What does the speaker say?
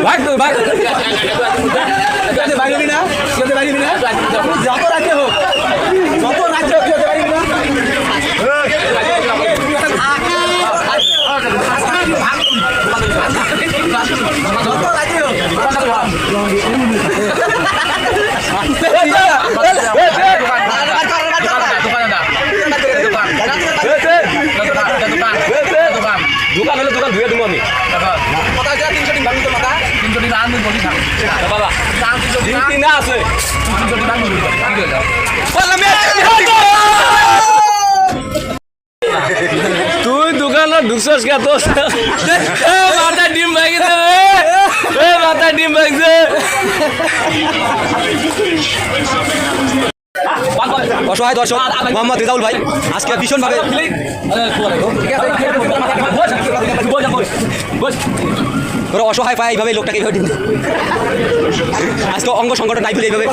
ভাগ তো ভাগ বাইরে না যত রাজ্যে হোক যত রাজ্য হোক বাইরে না দোকান হলে দোকান ধুয়ে দেবো আমি কথা 300 দিন ভাঙি তো মাথা 300 দিন আনবো বলি থাক বাবা 300 দিন না আছে 300 দিন ভাঙি তুই দোকানে ঢুকছস কে তো মাথা ডিম ভাঙিছে মাথা ডিম ভাঙছে অসহায় দর্শক মোহাম্মদ রেজাউল ভাই আজকে ভীষণভাবে ওরা অসহায় পায় এইভাবে লোকটাকে এইভাবে আজকে অঙ্গ সংগঠন নাই ফেলে এইভাবে